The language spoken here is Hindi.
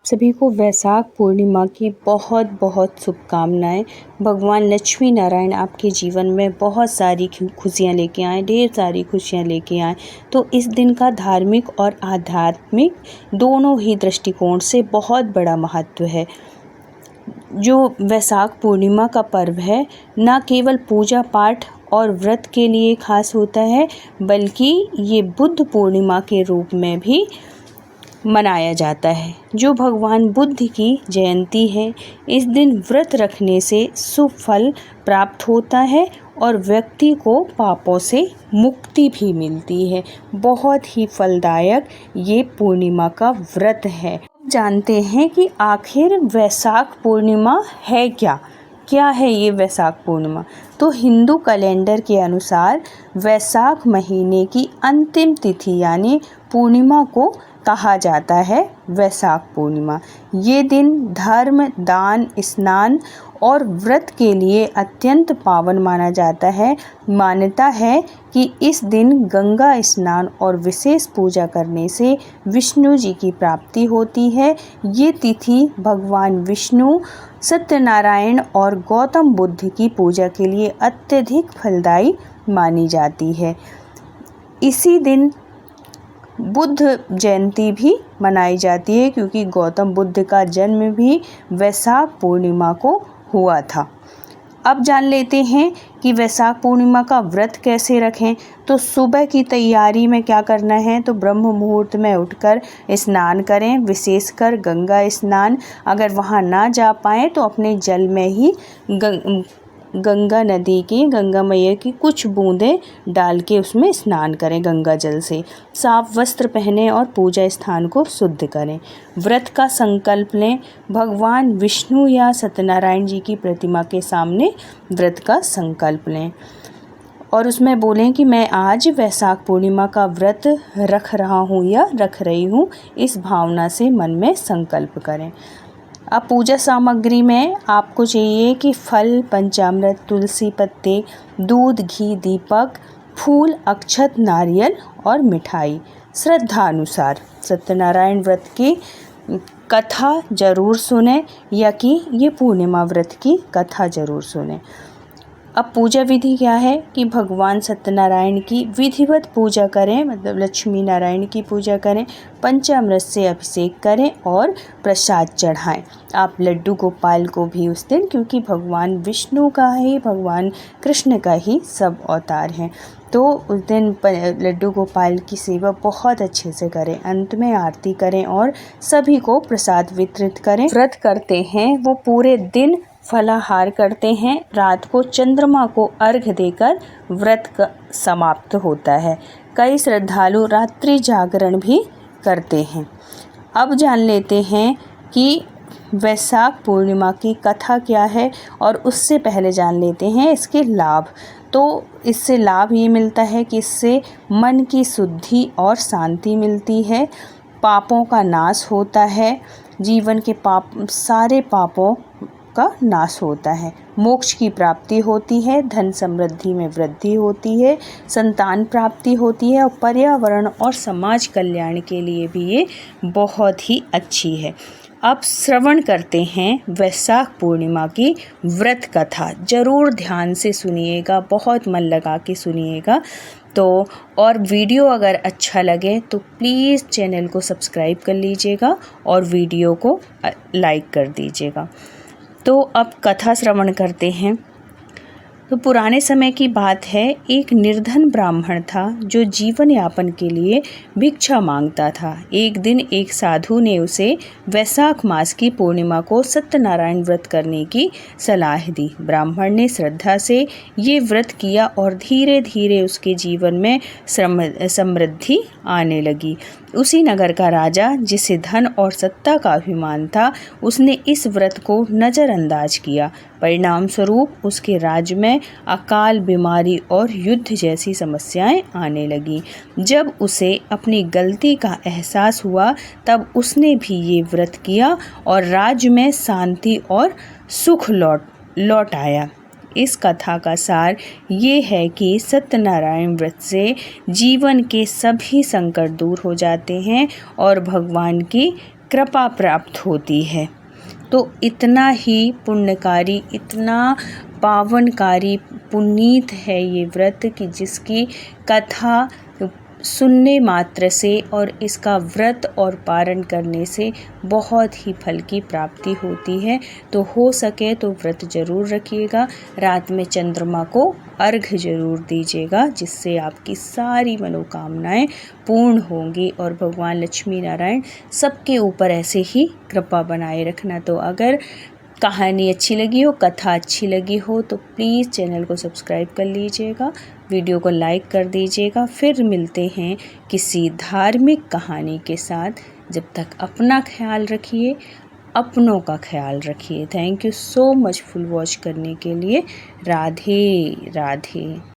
सभी को वैशाख पूर्णिमा की बहुत बहुत शुभकामनाएं। भगवान लक्ष्मी नारायण आपके जीवन में बहुत सारी खुशियां लेके आए, ढेर सारी खुशियां लेके आए। तो इस दिन का धार्मिक और आध्यात्मिक दोनों ही दृष्टिकोण से बहुत बड़ा महत्व है। जो वैशाख पूर्णिमा का पर्व है, न केवल पूजा पाठ और व्रत के लिए खास होता है, बल्कि ये बुद्ध पूर्णिमा के रूप में भी मनाया जाता है, जो भगवान बुद्ध की जयंती है। इस दिन व्रत रखने से शुभ फल प्राप्त होता है और व्यक्ति को पापों से मुक्ति भी मिलती है। बहुत ही फलदायक ये पूर्णिमा का व्रत है। जानते हैं कि आखिर वैशाख पूर्णिमा है क्या है ये वैशाख पूर्णिमा। तो हिंदू कैलेंडर के अनुसार वैशाख महीने की अंतिम तिथि यानी पूर्णिमा को कहा जाता है वैशाख पूर्णिमा। ये दिन धर्म, दान, स्नान और व्रत के लिए अत्यंत पावन माना जाता है। मान्यता है कि इस दिन गंगा स्नान और विशेष पूजा करने से विष्णु जी की प्राप्ति होती है। ये तिथि भगवान विष्णु, सत्यनारायण और गौतम बुद्ध की पूजा के लिए अत्यधिक फलदायी मानी जाती है। इसी दिन बुद्ध जयंती भी मनाई जाती है, क्योंकि गौतम बुद्ध का जन्म भी वैशाख पूर्णिमा को हुआ था। अब जान लेते हैं कि वैशाख पूर्णिमा का व्रत कैसे रखें। तो सुबह की तैयारी में क्या करना है, तो ब्रह्म मुहूर्त में उठकर स्नान करें, विशेषकर गंगा स्नान। अगर वहाँ ना जा पाएँ तो अपने जल में ही गंगा नदी की, गंगा मैया की कुछ बूंदें डाल के उसमें स्नान करें गंगा जल से। साफ वस्त्र पहने और पूजा स्थान को शुद्ध करें। व्रत का संकल्प लें। भगवान विष्णु या सत्यनारायण जी की प्रतिमा के सामने व्रत का संकल्प लें और उसमें बोलें कि मैं आज वैशाख पूर्णिमा का व्रत रख रहा हूँ या रख रही हूँ। इस भावना से मन में संकल्प करें। अब पूजा सामग्री में आपको चाहिए कि फल, पंचामृत, तुलसी पत्ते, दूध, घी, दीपक, फूल, अक्षत, नारियल और मिठाई। श्रद्धा अनुसार सत्यनारायण व्रत की कथा जरूर सुने या कि ये पूर्णिमा व्रत की कथा जरूर सुने। अब पूजा विधि क्या है कि भगवान सत्यनारायण की विधिवत पूजा करें, मतलब लक्ष्मी नारायण की पूजा करें, पंचामृत से अभिषेक करें और प्रसाद चढ़ाएं। आप लड्डू गोपाल को भी उस दिन, क्योंकि भगवान विष्णु का ही, भगवान कृष्ण का ही सब अवतार हैं, तो उस दिन लड्डू गोपाल की सेवा बहुत अच्छे से करें। अंत में आरती करें और सभी को प्रसाद वितरित करें। व्रत करते हैं वो पूरे दिन फलाहार करते हैं। रात को चंद्रमा को अर्घ्य देकर व्रत समाप्त होता है। कई श्रद्धालु रात्रि जागरण भी करते हैं। अब जान लेते हैं कि वैशाख पूर्णिमा की कथा क्या है और उससे पहले जान लेते हैं इसके लाभ। तो इससे लाभ ये मिलता है कि इससे मन की शुद्धि और शांति मिलती है, पापों का नाश होता है, जीवन के सारे पापों का नाश होता है, मोक्ष की प्राप्ति होती है, धन समृद्धि में वृद्धि होती है, संतान प्राप्ति होती है और पर्यावरण और समाज कल्याण के लिए भी ये बहुत ही अच्छी है। अब श्रवण करते हैं वैशाख पूर्णिमा की व्रत कथा। जरूर ध्यान से सुनिएगा, बहुत मन लगा के सुनिएगा। तो और वीडियो अगर अच्छा लगे तो प्लीज़ चैनल को सब्सक्राइब कर लीजिएगा और वीडियो को लाइक कर दीजिएगा। तो अब कथा श्रवण करते हैं। तो पुराने समय की बात है, एक निर्धन ब्राह्मण था जो जीवन यापन के लिए भिक्षा मांगता था। एक दिन एक साधु ने उसे वैशाख मास की पूर्णिमा को सत्यनारायण व्रत करने की सलाह दी। ब्राह्मण ने श्रद्धा से ये व्रत किया और धीरे धीरे उसके जीवन में समृद्धि आने लगी। उसी नगर का राजा, जिसे धन और सत्ता का अभिमान था, उसने इस व्रत को नज़रअंदाज किया। परिणाम स्वरूप उसके राज्य में अकाल, बीमारी और युद्ध जैसी समस्याएं आने लगी। जब उसे अपनी गलती का एहसास हुआ, तब उसने भी ये व्रत किया और राज्य में शांति और सुख लौट आया। इस कथा का सार ये है कि सत्यनारायण व्रत से जीवन के सभी संकट दूर हो जाते हैं और भगवान की कृपा प्राप्त होती है। तो इतना ही पुण्यकारी, इतना पावनकारी, पुनीत है ये व्रत कि जिसकी कथा सुनने मात्र से और इसका व्रत और पारण करने से बहुत ही फल की प्राप्ति होती है। तो हो सके तो व्रत ज़रूर रखिएगा। रात में चंद्रमा को अर्घ्य ज़रूर दीजिएगा, जिससे आपकी सारी मनोकामनाएं पूर्ण होंगी और भगवान लक्ष्मी नारायण सबके ऊपर ऐसे ही कृपा बनाए रखना। तो अगर कहानी अच्छी लगी हो, कथा अच्छी लगी हो तो प्लीज़ चैनल को सब्सक्राइब कर लीजिएगा, वीडियो को लाइक कर दीजिएगा। फिर मिलते हैं किसी धार्मिक कहानी के साथ। जब तक अपना ख्याल रखिए, अपनों का ख्याल रखिए। Thank you so much full watch करने के लिए। राधे राधे।